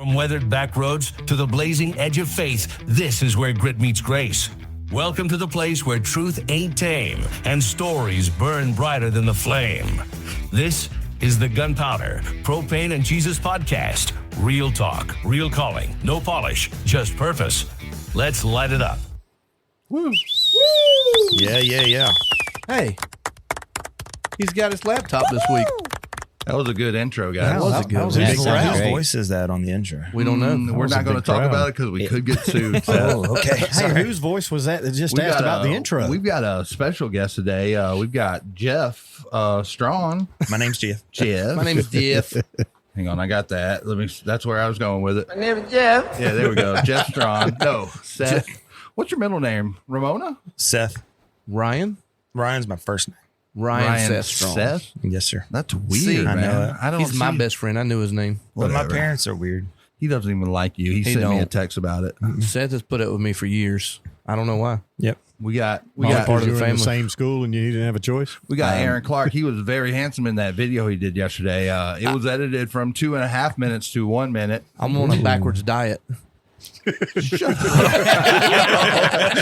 From weathered back roads to the blazing edge of faith, this is where grit meets grace. Welcome to the place where truth ain't tame and stories burn brighter than the flame. This is the Gunpowder, Propane and Jesus podcast. Real talk, real calling, no polish, just purpose. Let's light it up. Woo. Woo. Yeah. Hey, he's got his laptop this week. That was a good intro, guys. That was a good one. Whose voice is that on the intro? We don't know. We're not going to talk about it because we could get sued. Oh, okay. Hey, whose voice was that just asked about the intro? We've got a special guest today. We've got Jeff Straughn. My name's Jeff. Jeff. My name is Jeff. Hang on, I got that. That's where I was going with it. My name is Jeff. Yeah, there we go. Jeff Straughn. No, Seth. What's your middle name? Ramona? Seth. Ryan? Ryan's my first name. Ryan Seth Straughn. Seth? Yes, sir. That's weird, See, man. I know it. I don't He's my best friend. I knew his name. But my Whatever. parents are weird. He doesn't even like you. He sent me a text about it. Seth has put up with me for years. I don't know why. Yep. We got part of the you were in family. the same school and you didn't have a choice. We got Aaron Clark. He was very handsome in that video he did yesterday. It was edited from 2.5 minutes to 1 minute. I'm on a backwards diet. Shut up.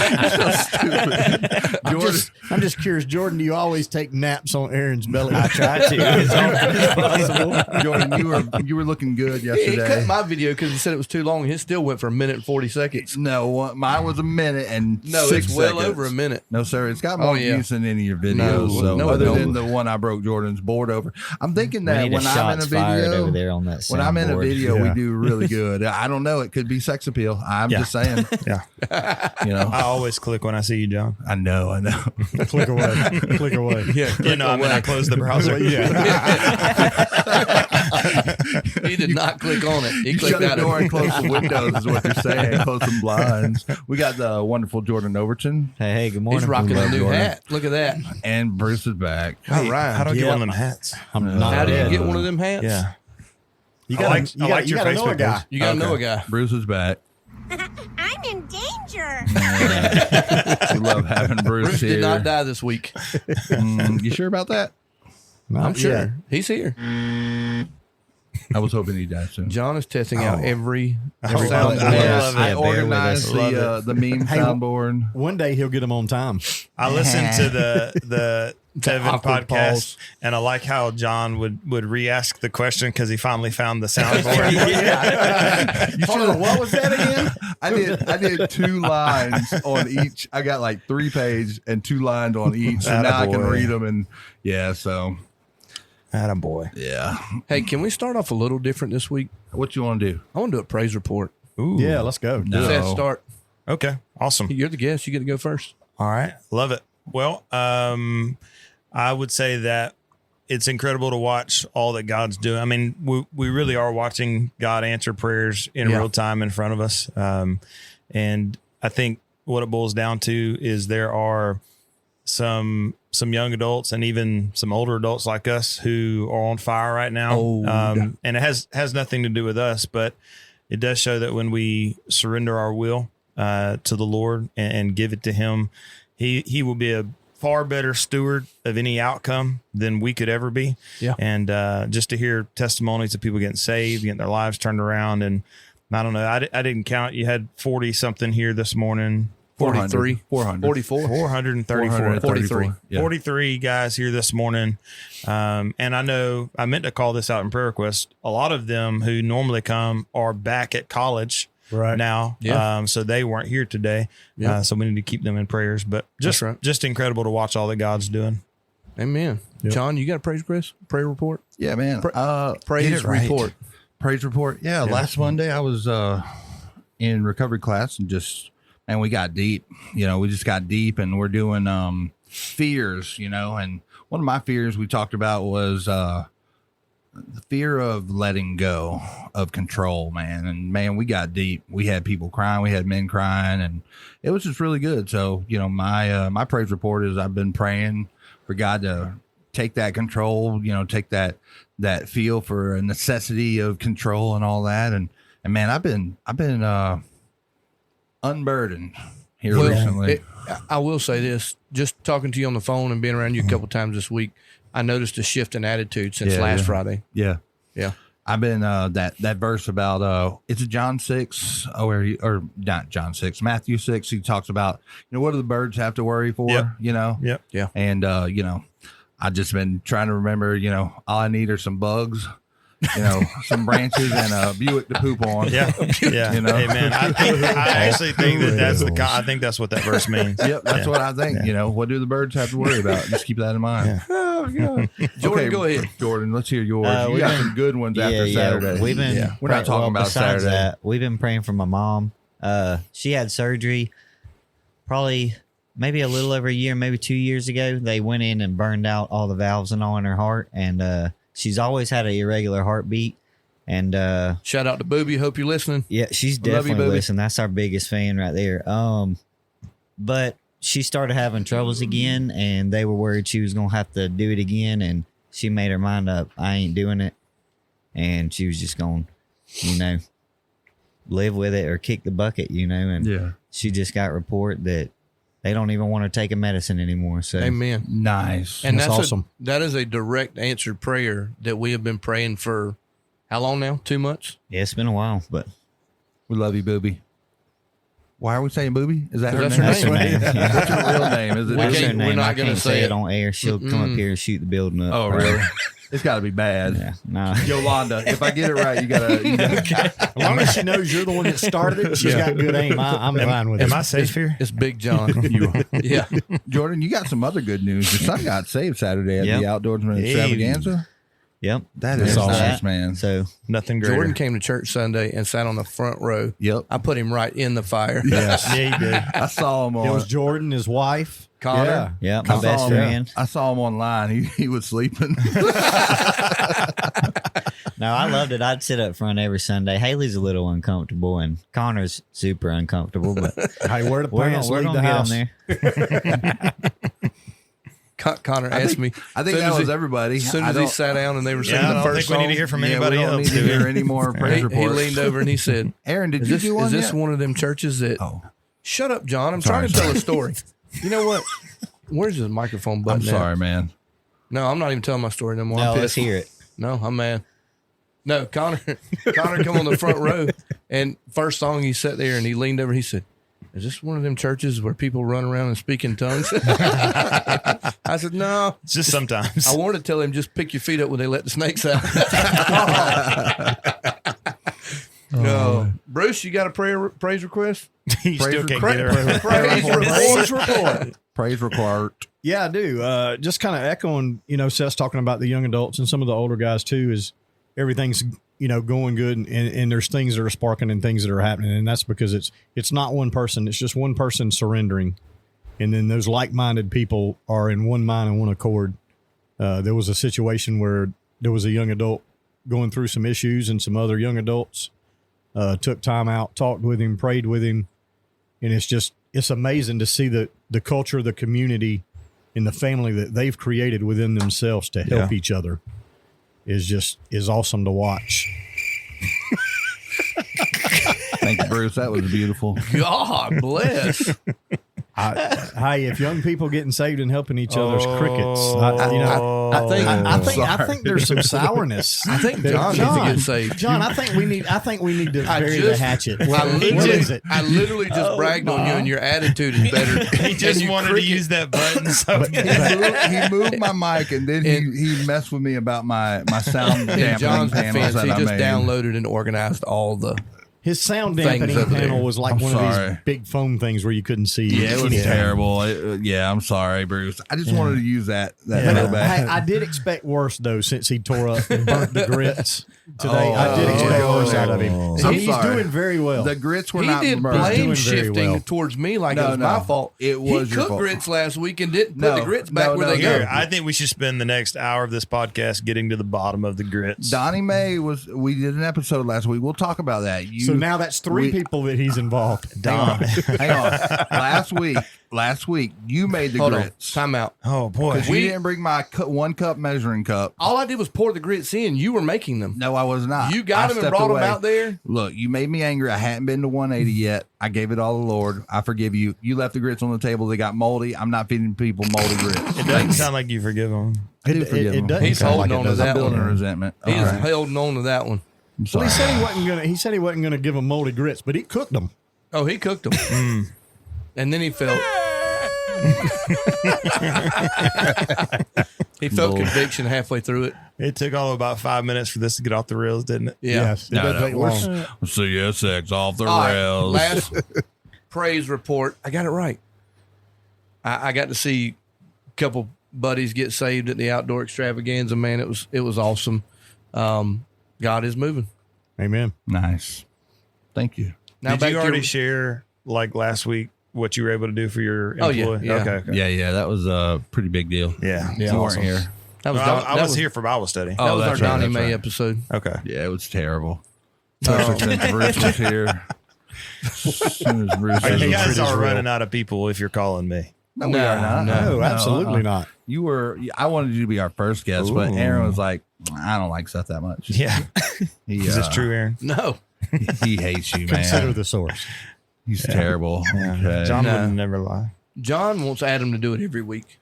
You're so stupid. I'm just curious, Jordan, do you always take naps on Aaron's belly? I try to. As often as possible. Jordan, you were looking good He yesterday. cut my video because he said it was too long. His still went for 1 minute and 40 seconds. No, mine was 1 minute and No, 6 it's well seconds. over a minute. No, sir. It's got more views than any of your videos. No, other no. than the one I broke Jordan's board over. I'm thinking that when I'm in a fired over video, there on that when I'm in a soundboard. video, Yeah. we do really good. I don't know. It could be sex appeal. I'm just saying. Yeah. You know, I always click when I see you, John. I know. Click away. Click away. Yeah, You know, I mean, I close the browser. he did not click on it. He clicked Shut the out door of and it. close the windows is what you're saying. Close some blinds. We got the wonderful Jordan Overton Hey, good morning. He's rocking a love new Jordan. hat. Look at that. and Bruce is back. All right. How do I get one of them hats? I'm not How do you dead. get one of them hats? Yeah. You I gotta, liked you your gotta know a Facebook guy. post. You got to know a guy. Bruce is back. I'm in danger. We love having Bruce, Bruce here. did not die this week. You sure about that? I'm sure. He's here. I was hoping he'd die soon. John is testing out every love sound. it. Yes, love it. I organized Bear with us. the meme soundboard. One day he'll get them on time. I listened to the Tevin awkward podcast, pause. and I like how John would re-ask the question because he finally found the soundboard. Hold on, what was that again? I did 2 lines on each. I got like 3 pages and 2 lines on each. So now I can Attaboy. read them. And yeah, so Attaboy. yeah. Hey, can we start off a little different this week? What you want to do? I want to do a praise report. Ooh. Yeah, let's go. No. Seth, start. Okay. Awesome. You're the guest. You get to go first. All right. Love it. Well, I would say that it's incredible to watch all that God's doing. I mean, we really are watching God answer prayers in real time in front of us. And I think what it boils down to is there are some young adults and even some older adults like us who are on fire right now. And it has nothing to do with us, but it does show that when we surrender our will to the Lord and give it to Him, He will be a far better steward of any outcome than we could ever be. Yeah. And just to hear testimonies of people getting saved, getting their lives turned around. And I don't know, I didn't count. You had 40 something here this morning. 43. 400. 44. 434. 43. Yeah. 43 guys here this morning. And I know I meant to call this out in prayer request. A lot of them who normally come are back at college Right. now. Yeah. So they weren't here today. Yeah. So we need to keep them in prayers, but just incredible to watch all that God's doing. Amen. Yep. John, you got a praise report? Yeah, man. Praise Get it right. report. Praise report. Yeah, last Monday I was in recovery class and we got deep. You know, we just got deep and we're doing fears, you know, and one of my fears we talked about was the fear of letting go of control, man. And man, we got deep. We had people crying, we had men crying, and it was just really good. So, you know, my praise report is I've been praying for God to take that control, you know, take that feel for a necessity of control and all that. And man, I've been unburdened here recently. I will say this, just talking to you on the phone and being around you a couple times this week, I noticed a shift in attitude since last Friday. Yeah. Yeah. I've been that verse about it's John 6 or not John 6, Matthew 6. He talks about, what do the birds have to worry for? Yep. Yeah. And I've just been trying to remember, all I need are some bugs, some branches and a Buick to poop on. Yeah. Hey man, I actually think that's I think that's what that verse means. Yep, that's what I think. What do the birds have to worry about? Just keep that in mind. Yeah. Oh, God. Jordan, go ahead. Jordan, let's hear yours. You got some good ones after Saturday. We've been we're not talking about besides Saturday. that, we've been praying for my mom. She had surgery probably maybe a little over a year, maybe 2 years ago. They went in and burned out all the valves and all in her heart, and she's always had an irregular heartbeat. And shout out to Booby. Hope you're listening. Yeah, she's definitely listening. That's our biggest fan right there. But she started having troubles again, and they were worried she was going to have to do it again. And she made her mind up. I ain't doing it. And she was just going to, live with it or kick the bucket, And she just got report that they don't even want to take a medicine anymore. So Amen. Nice. And that's awesome. That is a direct answered prayer that we have been praying for how long now? 2 months? Yeah, it's been a while, but We love you, Booby. Why are we saying Booby? Is that her That's name? her that's her name. Yeah. What's her real name? Is it We That's Booby? her can't- name. we're not I gonna can't say say it. it on air. She'll come up here and shoot the building up. Oh, really? It's got to be bad. Yeah. No. Yolanda, if I get it right, you gotta. As long as she knows you're the one that started it, she's got good aim. I'm fine with it. Am I safe here? It's Big John. Yeah. Jordan, you got some other good news. Your son got saved Saturday at Yep. the Outdoorsman Extravaganza. Yep. That is That's nice, that. man. So Nothing greater. Jordan came to church Sunday and sat on the front row. Yep. I put him right in the fire. Yes. Yeah, he did. I saw him on. It was Jordan, his wife, Connor. yeah, my best friend. I saw him online. He was sleeping. No, I loved it. I'd sit up front every Sunday. Haley's a little uncomfortable, and Connor's super uncomfortable, but Hey, where the we're pants gonna leave the get house. him there. Connor asked me. I think soon that as was he- everybody. As soon as he sat down and they were singing Yeah, I the don't first think we need to song, hear from we anybody don't else. need to do we? hear any more praise he reports. leaned over and he said, Aaron, did is you this, do one is this yet? one of them churches that... Oh, Shut up, John. I'm Sorry, trying to tell a story. You know what? Where's the microphone button I'm at? sorry, man. No, I'm not even telling my story no more. No, I'm let's pissed. hear it. No, I'm mad. No, Connor come on the front row, and first song he sat there and he leaned over. He said, "Is this one of them churches where people run around and speak in tongues?" I said, "No." It's just sometimes. I wanted to tell him just pick your feet up when they let the snakes out. No, Bruce, you got a praise request? You still can't Praise get it right. report. Praise required. Yeah, I do. Just kind of echoing, Seth's talking about the young adults and some of the older guys too, is everything's, going good and there's things that are sparking and things that are happening. And that's because it's not one person. It's just one person surrendering. And then those like-minded people are in one mind and one accord. There was a situation where there was a young adult going through some issues and some other young adults took time out, talked with him, prayed with him. And it's amazing to see the culture, the community, and the family that they've created within themselves to help each other is awesome to watch. Thank you, Bruce. That was beautiful. God bless. Hey, if young people getting saved and helping each other's crickets, I think there's some sourness. I think John needs to get saved. John, I think we need to bury the just- hatchet. I What literally, is it? I literally just bragged on you, and your attitude is better. He just And you wanted to cricket- use that button. So He moved my mic and then he messed with me about my sound In dampening John's panels defense, that he I just made. downloaded and organized all the. His sound Things dampening over there. panel was like I'm one of sorry. these big foam things where you couldn't see. Yeah, it was anything. terrible. I'm sorry, Bruce. I just wanted to use that But real bad. I did expect worse though, since he tore up and burnt the grits today. Oh, I did expect oh, worse out of him. oh. So I'm he's sorry. doing very well. The grits were He not did burnt. blame doing very shifting well. towards me like No, it was no. my fault. It was he your cooked fault. grits last week and didn't put No, the grits back no, where no, they no. go. I think we should spend the next hour of this podcast getting to the bottom of the grits. Donnie Mae we did an episode last week. We'll talk about that. You So now that's three people that he's involved. Hang on. Last week, you made the Hold grits. on. Time out. Oh boy. Because you didn't bring my 1 cup measuring cup. All I did was pour the grits in. You were making them. No, I was not. You got I them and stepped brought away. them out there. Look, you made me angry. I hadn't been to 180 yet. I gave it all to the Lord. I forgive you. You left the grits on the table. They got moldy. I'm not feeding people moldy grits. It doesn't sound like you forgive him. I do forgive him. doesn't He's sound holding like on it to does. that I'm building one. resentment. He's All right. holding on to that one. I'm Well, sorry. he said he wasn't gonna give them moldy grits, but he cooked them. Oh, he cooked them. And then he felt conviction halfway through it. It took all of about 5 minutes for this to get off the rails, didn't it? Yeah. Yes, it doesn't take long. CSX off the All right, rails. last praise report. I got it right. I got to see a couple buddies get saved at the outdoor extravaganza. Man, it was awesome. God is moving. Amen. Nice. Thank you. Now Did back you to already your- share like last week what you were able to do for your Oh, yeah, employee? yeah. Okay. Yeah, that was a pretty big deal. Yeah. You weren't awesome. here. That was No, Don- I that was here for Bible study. That was our that's right, Donnie that's Mae right. episode. Okay. Yeah, it was terrible. Especially since Bruce was here. As soon as Bruce You was guys real. are running out of people if you're calling me. No, we are not. No, absolutely not. You were. I wanted you to be our first guest, but Ooh. Aaron was like, "I don't like Seth that much." Yeah. He, Is this true, Aaron? No. He hates you, Consider man. the source. He's terrible. Okay. John No. would never lie. John wants Adam to do it every week.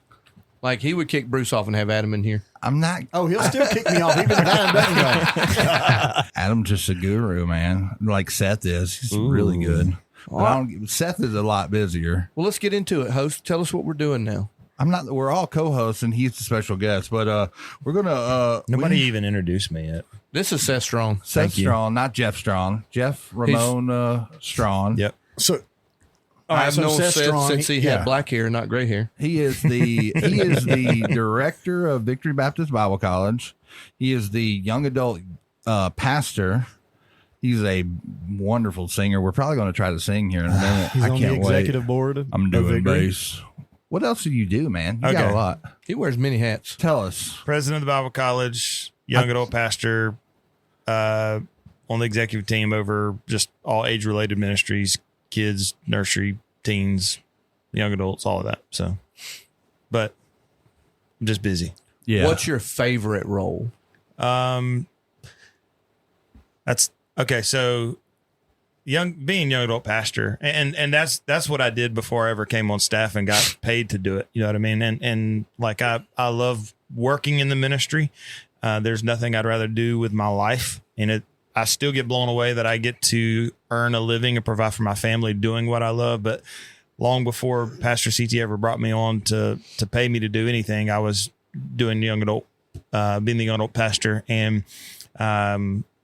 Like he would kick Bruce off and have Adam in here. I'm not. Oh, he'll still kick me off even if Adam doesn't go. Adam's just a guru, man. Like Seth is. He's really good. But I don't, Seth is a lot busier. Well, let's get into it, host. Tell us what we're doing now. I'm not. We're all co-hosts, and he's the special guest. But we're gonna. Nobody even introduced me yet. This is Seth Straughn. Seth you. Straughn, not Jeff Straughn. Jeff Ramon Straughn. Yep. So, all right, I've so known Seth Seth Straughn, since he had black hair, not gray hair. He is the director of Victory Baptist Bible College. He is the young adult pastor. He's a wonderful singer. We're probably going to try to sing here in a minute. He's I on can't the executive board. I'm of doing Victory. bass. What else do you do, man? You got Okay. a lot. He wears many hats. Tell us. President of the Bible College, young adult pastor, on the executive team over just all age related ministries, kids, nursery, teens, young adults, all of that. So, but I'm just busy. Yeah. What's your favorite role? That's okay. So being young adult pastor, and that's what I did before I ever came on staff and got paid to do it. You know what I mean? And like, I love working in the ministry. There's nothing I'd rather do with my life. And I still get blown away that I get to earn a living and provide for my family doing what I love. But long before Pastor CT ever brought me on to pay me to do anything, I was doing young adult, being the young adult pastor. And,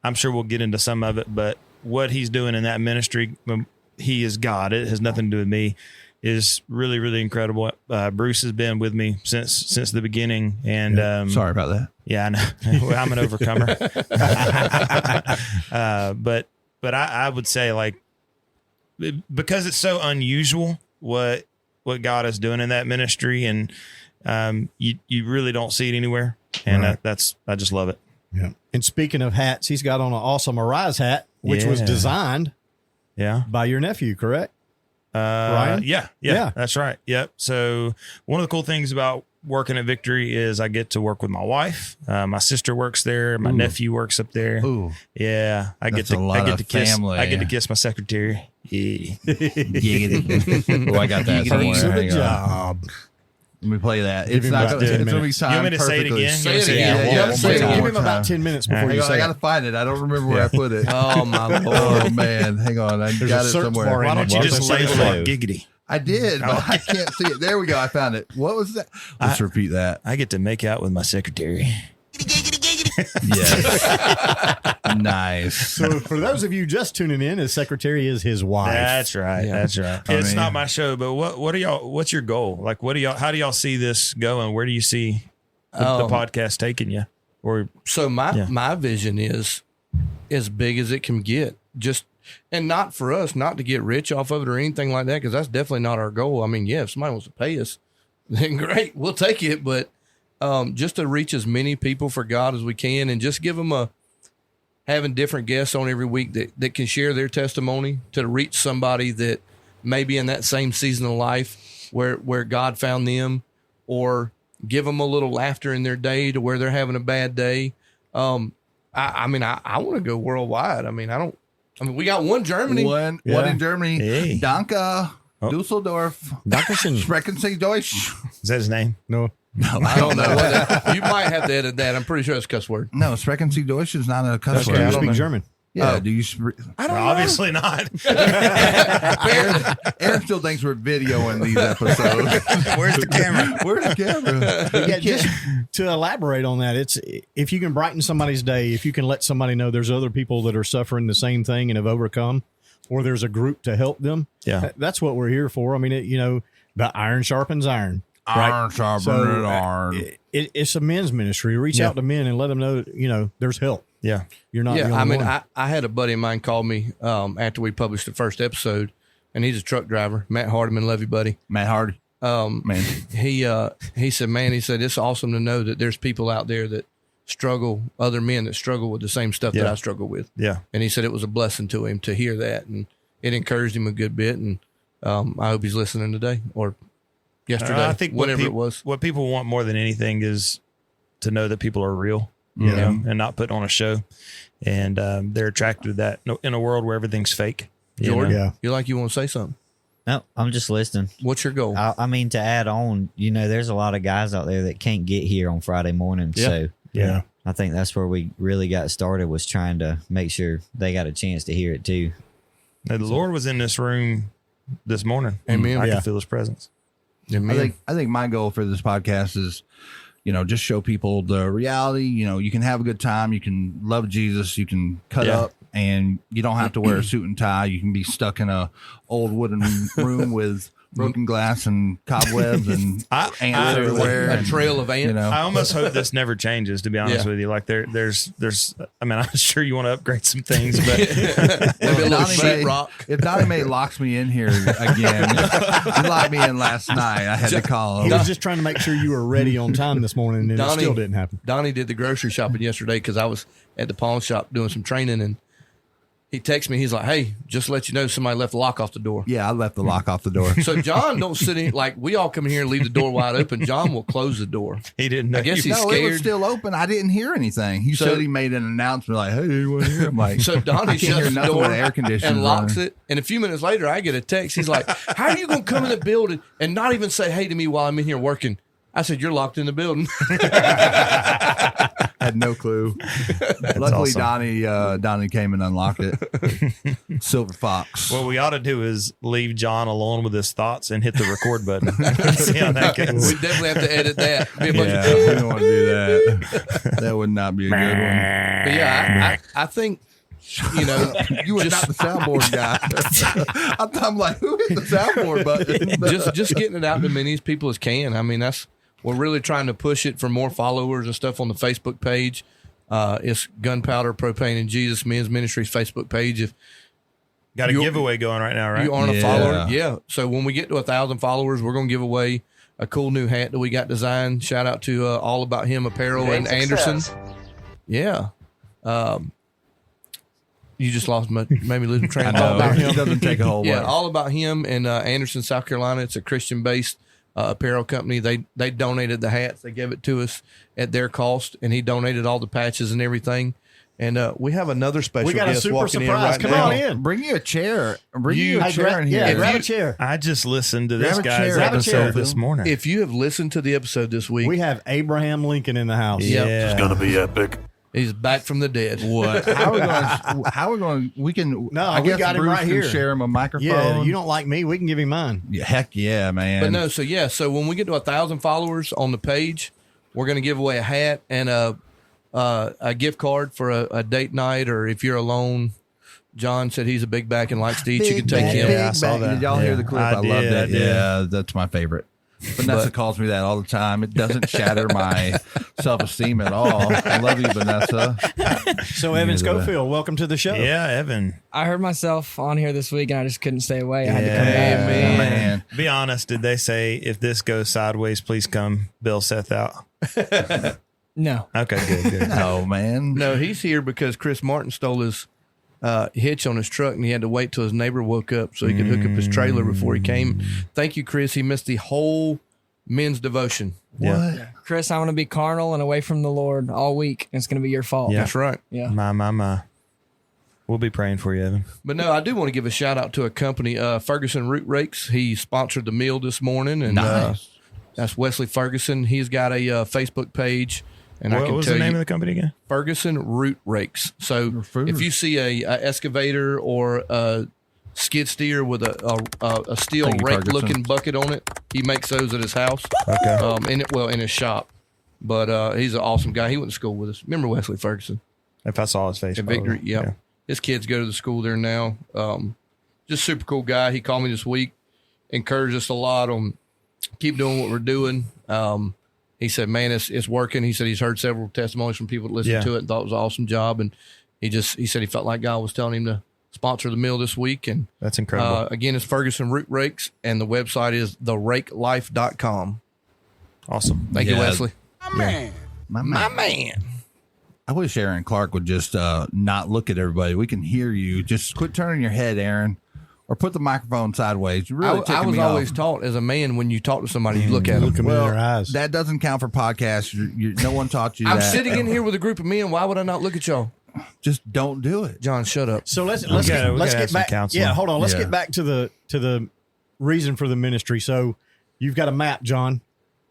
I'm sure we'll get into some of it, but what he's doing in that ministry, he is God. It has nothing to do with me. Is really, really incredible. Bruce has been with me since the beginning, and Sorry about that. yeah, I know. Well, I'm an overcomer. But I would say, like, because it's so unusual what God is doing in that ministry, and you really don't see it anywhere, and Right. I just love it. Yeah. And speaking of hats, he's got on an awesome Arise hat, which was Yeah. designed Yeah. by your nephew, correct? Ryan? Yeah, that's right. Yep. So one of the cool things about working at Victory is I get to work with my wife. My sister works there. My nephew works up there. Ooh. Yeah, I That's get a lot of kiss. family. I get to kiss my secretary. Yeah. Giggity. Oh, I got that somewhere. Thanks for the Hang on. job. Let me play that. Give It's him not about gonna, 10 it's gonna be minutes. timed You want me to say it perfectly. again? Say You want it me to again. say Yeah, one say more it. time? Give One him more about 10 minutes before Hang you on, say I it. gotta find it. I don't remember where I put it. Oh my Oh lord! man, hang on. I There's got a it search somewhere. bar in Why there. don't you Welcome just to the label show. it giggity? I did, but I can't see it. There we go. I found it. What was that? Let's repeat that. I get to make out with my secretary. Yes. Nice. So for those of you just tuning in, his secretary is his wife. That's right. Yeah. That's right. I It's mean- not my show, but what are y'all? What's your goal? Like, how do y'all see this going? Where do you see the podcast taking you? Or So my Yeah. my vision is as big as it can get. Just and not for us, not to get rich off of it or anything like that, because that's definitely not our goal. I mean, yeah, if somebody wants to pay us, then great, we'll take it. But just to reach as many people for God as we can, and just give them having different guests on every week that can share their testimony to reach somebody that may be in that same season of life where God found them, or give them a little laughter in their day to where they're having a bad day. I mean, I want to go worldwide. I mean, we got one Germany. One in Germany. Hey. Danke, Dusseldorf. Dankeschön. Sprechen Sie Deutsch? Is that his name? No. No, I don't know. You might have to edit that. I'm pretty sure it's a cuss word. No, Sprechen Sie Deutsch is not a cuss Okay, word. I I speak don't know. German. Yeah, do you? I don't Well, know. obviously not. Aaron still thinks we're videoing these episodes. Where's the camera? Where's the camera? Yeah, just to elaborate on that, it's if you can brighten somebody's day, if you can let somebody know there's other people that are suffering the same thing and have overcome, or there's a group to help them. Yeah. That's what we're here for. I mean, the iron sharpens iron. Iron sharpened iron. It's a men's ministry. Reach out to men and let them know that, there's help. Yeah. You're not. Yeah, the I only mean, one. I had a buddy of mine call me after we published the first episode, and he's a truck driver. Matt Hardiman, love you, buddy. Matt Hardy. Man. He said, man, he said, it's awesome to know that there's people out there that struggle, other men that struggle with the same stuff that Yeah. I struggle with. Yeah. And he said it was a blessing to him to hear that, and it encouraged him a good bit. And I hope he's listening today or yesterday, I think whatever it was. What people want more than anything is to know that people are real, you know, and not put on a show. And they're attracted to that in a world where everything's fake. You Jordan, know? Yeah. you like you want to say something? No, I'm just listening. What's your goal? I mean, to add on, there's a lot of guys out there that can't get here on Friday morning. Yeah. So Yeah. I think that's where we really got started, was trying to make sure they got a chance to hear it too. Now, the Lord was in this room this morning. Amen. I Yeah. could feel his presence. Amen. I think my goal for this podcast is, just show people the reality. You can have a good time. You can love Jesus. You can cut Yeah. up, and you don't have to wear a suit and tie. You can be stuck in a old wooden room with broken glass and cobwebs and ants everywhere. a and, trail of ants. I almost hope this never changes, to be honest Yeah. with you. Like there's, I mean, I'm sure you want to upgrade some things, but Maybe a little Donnie Mae- sheetrock. If Donnie Mae locks me in here again, he locked me in last night. I had to call He him. was just trying to make sure you were ready on time this morning, and it Donnie- still didn't happen. Donnie did the grocery shopping yesterday because I was at the pawn shop doing some training, and he texted me. He's like, "Hey, just to let you know, somebody left the lock off the door." Yeah, I left the lock off the door. So John don't sit in like we all come in here and leave the door wide open. John will close the door. he didn't know. I guess you- he's No, it was scared. still open. I didn't hear anything. He So- said he made an announcement like, "Hey, anyone here?" I'm like, So Donnie I can't hear shuts the nothing door with air conditioning and locks it. And a few minutes later, I get a text. He's like, "How are you going to come in the building and not even say hey to me while I'm in here working?" I said, "You're locked in the building." Had no clue. Luckily, Donnie came and unlocked it. Silver Fox. What we ought to do is leave John alone with his thoughts and hit the record button. See how that We goes. definitely have to edit that. Be a bunch Yeah, of- we don't want to do that. That would not be a good one. But yeah, I think You were not the soundboard guy. I'm like, who hit the soundboard button? just getting it out to as many people as can. I mean, we're really trying to push it for more followers and stuff on the Facebook page. It's Gunpowder, Propane, and Jesus Men's Ministries Facebook page. If Got a You- giveaway going right now, right? you aren't a Yeah. follower, yeah. So when we get to 1,000 followers, we're going to give away a cool new hat that we got designed. Shout out to All About Him Apparel and Anderson. Yeah. You just lost made me lose my train I of know. thought. It doesn't take a whole Yeah, lot. All About Him in Anderson, South Carolina. It's a Christian-based apparel company. They donated the hats. They gave it to us at their cost, and he donated all the patches and everything. And we have another special We got a guest super walking in surprise. right Come now. on in. Bring you a chair. Bring you a Hey, chair in here. Yeah, If grab you- a chair. I just listened to Grab this a guy's chair. Grab a episode chair, this Phil. morning. If you have listened to the episode this week, We have Abraham Lincoln in the house. Yeah. It's gonna be epic. he's back from the dead. What? How are we going? We can. No, I we guess got him Bruce right can here. share him a microphone. Yeah, you don't like me? We can give him mine. Yeah, heck yeah, man. But no, so when we get to 1,000 followers on the page, we're going to give away a hat and a gift card for a date night, or if you're alone. John said he's a big back and likes to eat. You can take him. Yeah, I saw that. Did y'all hear Yeah. the clip? I I, love did, that. I did. Yeah, that's my favorite. Vanessa calls me that all the time. It doesn't shatter my self-esteem at all. I love you, Vanessa. So, Evan Schofield, welcome to the show. Yeah, Evan. I heard myself on here this week and I just couldn't stay away. I had to come Yeah, back. Man. Be honest. Did they say if this goes sideways, please come, Bill Seth out? No. Okay, good. No, man. No, he's here because Chris Martin stole his hitch on his truck, and he had to wait till his neighbor woke up so he could hook up his trailer before he came. Thank you, Chris. He missed the whole men's devotion. Yeah. Yeah. Chris, I'm going to be carnal and away from the Lord all week. And it's going to be your fault. Yeah. That's right. Yeah. My. We'll be praying for you, Evan. But no, I do want to give a shout out to a company, Ferguson Root Rakes. He sponsored the meal this morning, and Nice. that's Wesley Ferguson. He's got a Facebook page, and I What can was tell the name you, of the company again? Ferguson Root Rakes. So if you see a excavator or a skid steer with a steel Thank you, rake Ferguson. looking bucket on it, he makes those at his house. Okay. In his shop. But he's an awesome guy. He went to school with us. Remember Wesley Ferguson If I saw his face. at Victory? probably. Yeah. His kids go to the school there now. Just super cool guy. He called me this week, encouraged us a lot on keep doing what we're doing. He said, man, it's working. He said he's heard several testimonies from people that listened to it and thought it was an awesome job. And he said he felt like God was telling him to sponsor the meal this week. And That's incredible. again, it's Ferguson Root Rakes, and the website is therakelife.com. Awesome. Thank you, Yeah. Wesley. My man. I wish Aaron Clark would just not look at everybody. We can hear you. Just quit turning your head, Aaron, or put the microphone sideways. You're really I ticking was me always off. taught as a man, when you talk to somebody, you look at them. Look them in their eyes. That doesn't count for podcasts. No one taught you I'm that. sitting in here with a group of men. Why would I not look at y'all? Just don't do it. John, shut up. So let's gotta get have some back. counseling. Yeah, hold on. Let's Yeah. get back to the reason for the ministry. So you've got a map, John,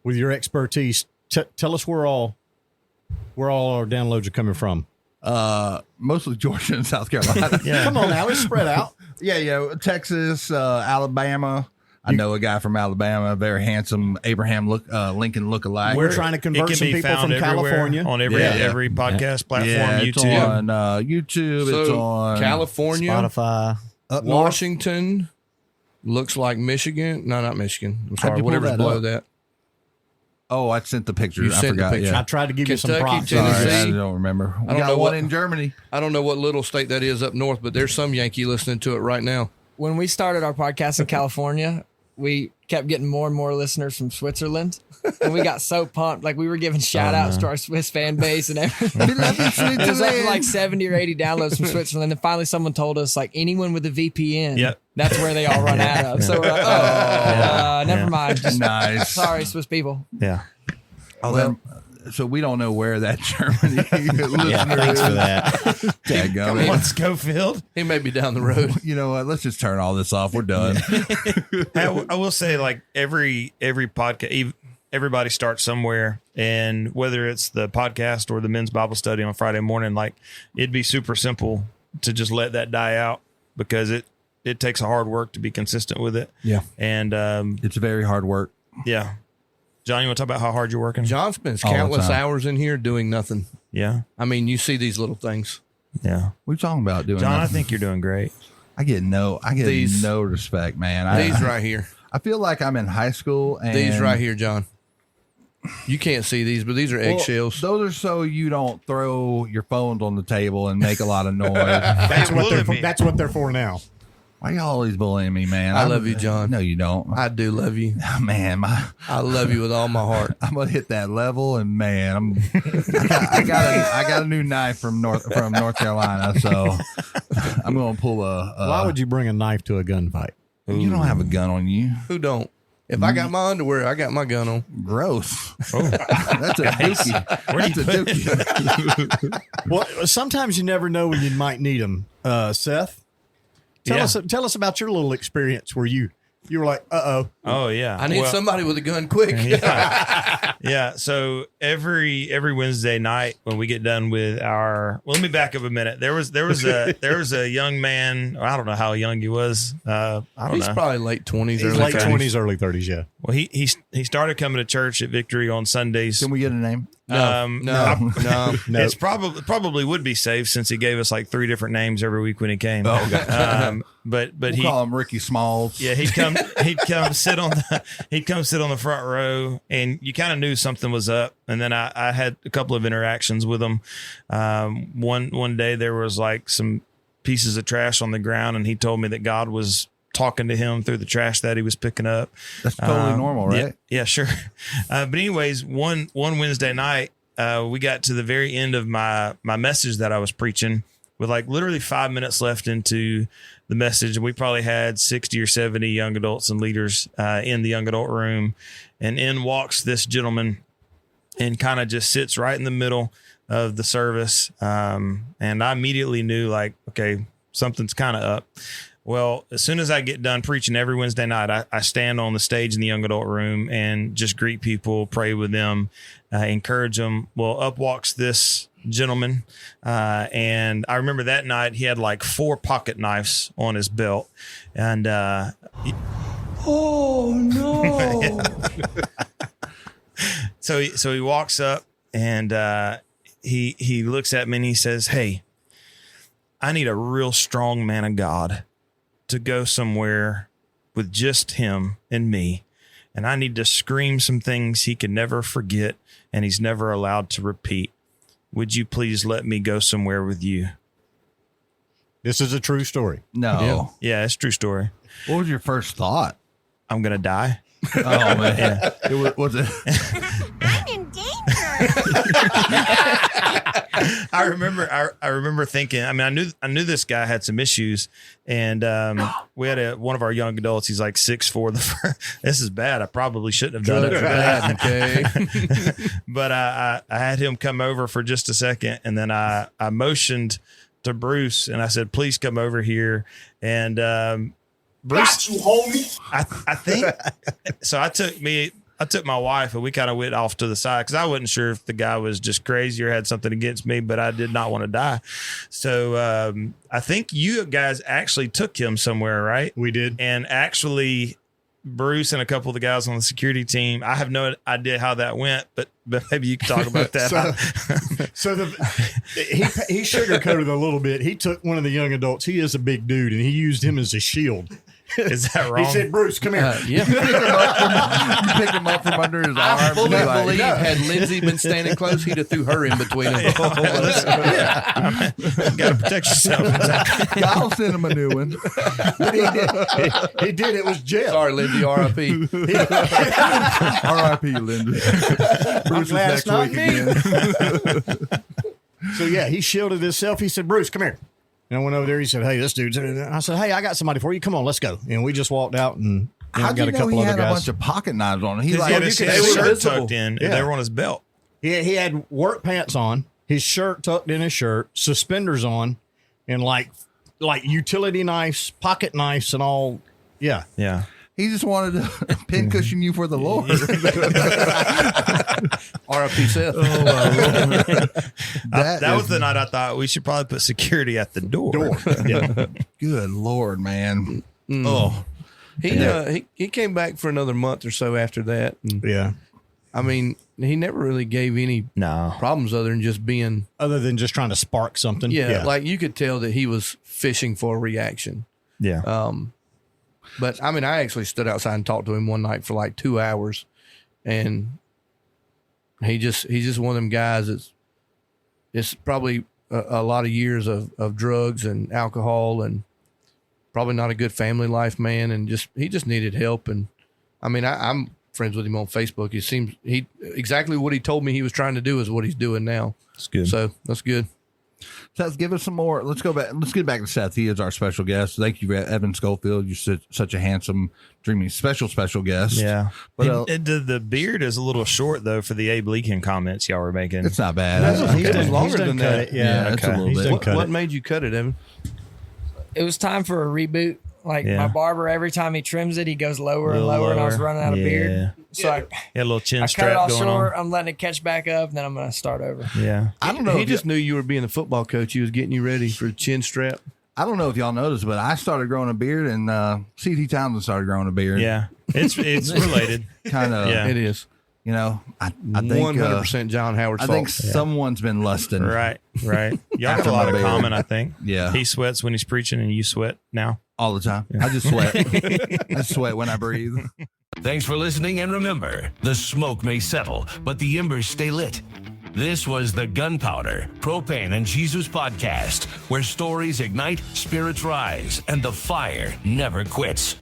with your expertise. Tell us where all our downloads are coming from. Mostly Georgia and South Carolina. Come on now, it's spread out. Yeah. Texas, Alabama. I know a guy from Alabama, very handsome Abraham Lincoln lookalike. We're trying to It convert can some be people found from everywhere, California. on every podcast platform, yeah, it's YouTube. on YouTube. It's So, on California, Spotify. Up north. Washington, looks like Michigan. No, not Michigan. I'm How'd sorry. you pull Whatever's that below up? that. Oh, I sent the picture. You I sent the forgot. picture. I Yeah. tried to give you some Kentucky, props. Tennessee. Sorry, I don't remember. We don't got know one what- in Germany. I don't know what little state that is up north, but there's some Yankee listening to it right now. When we started our podcast in California, we kept getting more and more listeners from Switzerland. And we got so pumped. Like, we were giving shout outs to our Swiss fan base and everything. We love you, It was up to Switzerland. like 70 or 80 downloads from Switzerland. And finally someone told us, like, anyone with a VPN, Yep. that's where they all run out of. So we're like, never mind. Just, Nice. sorry, Swiss people. Yeah. Well, so we don't know where that Germany listener Yeah, thanks for that. Dadgummit. Come on, Schofield. He may be down the road. You know what? Let's just turn all this off. We're done. I will say, like, every podcast, everybody starts somewhere, and whether it's the podcast or the men's Bible study on Friday morning, like, it'd be super simple to just let that die out, because it takes a hard work to be consistent with it. Yeah. And It's very hard work. yeah, John, you want to talk about how hard you're working? John spends All the countless time. hours in here doing nothing. Yeah, I mean, you see these little things. yeah. What are you talking about doing? John, I nothing? think you're doing great. I get no These- respect, man. These right here. I feel like I'm in high school. And These right here, John. You can't see these, but these are Well, eggshells. those are so you don't throw your phones on the table and make a lot of noise. That's what they're Bully for, me. that's what they're for now. Why y'all always bullying me, man? I love you, John. No, you don't. I do love you. Man, I love you with all my heart. I'm gonna hit that level, and man, I got a new knife from North Carolina, so I'm gonna pull a. Why would you bring a knife to a gunfight? You don't have a gun on you? Who don't? If I got my underwear, I got my gun on. Gross. That's a dookie. That's a dookie. Well, sometimes you never know when you might need them. Seth, tell us about your little experience where you were like, oh. Oh yeah, I need Well, somebody with a gun quick. Yeah. So every Wednesday night when we get done with our, well, let me back up a minute. There was a young man. I don't know how young he was. I don't He's know. probably late 20s, He's early late 30s. 20s, early 30s, yeah. Well, he started coming to church at Victory on Sundays. Can we get a name? No. It's probably would be safe since he gave us like 3 different names every week when he came. Oh, okay. But We'll he call him Ricky Smalls. yeah he'd come sit on the front row, and you kind of knew something was up. And then I had a couple of interactions with him. One day there was like some pieces of trash on the ground, and he told me that God was talking to him through the trash that he was picking up. That's totally normal, right? Yeah, sure. But anyways, one Wednesday night, we got to the very end of my message that I was preaching with like literally 5 minutes left into the message. And we probably had 60 or 70 young adults and leaders in the young adult room. And in walks this gentleman and kind of just sits right in the middle of the service. And I immediately knew like, okay, something's kind of up. Well, as soon as I get done preaching every Wednesday night, I stand on the stage in the young adult room and just greet people, pray with them, encourage them. Well, up walks this gentleman. And I remember that night he had like 4 pocket knives on his belt. And, Oh no. So he walks up and he looks at me and he says, "Hey, I need a real strong man of God to go somewhere with just him and me. And I need to scream some things he can never forget and he's never allowed to repeat. Would you please let me go somewhere with you?" This is a true story. No. Yeah, it's a true story. What was your first thought? I'm going to die. Oh, man. Yeah. It was it? I'm in danger. I remember thinking, I mean, I knew this guy had some issues, and we had one of our young adults. He's like 6'4". This is bad. I probably shouldn't have done it. Bad, okay. But I had him come over for just a second, and then I motioned to Bruce, and I said, "Please come over here." And Bruce, got you, homie. I think so. I took my wife and we kind of went off to the side because I wasn't sure if the guy was just crazy or had something against me, but I did not want to die. So I think you guys actually took him somewhere, right? We did. And actually, Bruce and a couple of the guys on the security team, I have no idea how that went, but maybe you can talk about that. He sugarcoated it a little bit. He took one of the young adults. He is a big dude, and he used him as a shield. Is that wrong? He said, "Bruce, come here." Yeah. You picked him up from under his arm. I fully Like, believe had Lindsay been standing close, he'd have threw her in between them. Got to protect yourself. I'll send him a new one. But he did. It was Jeff. Sorry, Lindsay, R.I.P. R.I.P. Linda. Bruce is glad next it's not week me. again. So yeah, he shielded himself. He said, "Bruce, come here." And I went over there. He said, "Hey, this dude's." I said, "Hey, I got somebody for you. Come on, let's go." And we just walked out and How'd got you a know couple he other had guys. a bunch of pocket knives on him? He He like had his shirt tucked in. Yeah. They were on his belt. He had work pants on, his shirt tucked in his shirt, suspenders on, and like utility knives, pocket knives, and all. Yeah. Yeah. he just wanted to pincushion you for the Lord. R.I.P. Seth. Oh, my Lord. That was the night I thought we should probably put security at the door. Yeah. Good Lord, man. Oh, He came back for another month or so after that. And, Yeah. I mean, he never really gave any No. problems other than just being, Other than just trying to spark something. like you could tell that he was fishing for a reaction. Yeah. But I mean, I actually stood outside and talked to him one night for like 2 hours, and he's just one of them guys it's probably a lot of years of drugs and alcohol and probably not a good family life man. And he just needed help. And I mean, I'm friends with him on Facebook. It seems exactly what he told me he was trying to do is what he's doing now. That's good. So that's good. Seth, give us some more. Let's go back. Let's get back to Seth. He is our special guest. Thank you, Evan Schofield. You're such a handsome, dreamy, special guest. Yeah. But The beard is a little short, though, for the Abe Lincoln comments y'all were making. it's not bad. He's done longer than that. Yeah. it's a little He's bit. done cut What it. made you cut it, Evan? It was time for a reboot. Like Yeah. my barber, every time he trims it, he goes lower and Little lower, and I was lower. running out of Yeah. beard. So I He had a little chin cut it strap off going short. on. I'm letting it catch back up, and then I'm going to start over. Yeah. I don't know. He if just knew you were being a football coach. He was getting you ready for a chin strap. I don't know if y'all noticed, but I started growing a beard, and C.T. Townsend started growing a beard. Yeah. It's related. Kind of. Yeah. It is. You know, I think 100% John Howard's I fault. think someone's been lusting. Right. Y'all got After a lot my of beard. common, I think. Yeah. He sweats when he's preaching, and you sweat now. All the time. I just sweat. I sweat when I breathe. Thanks for listening, and remember, the smoke may settle, but the embers stay lit. This was the Gunpowder, Propane, and Jesus podcast, where stories ignite, spirits rise, and the fire never quits.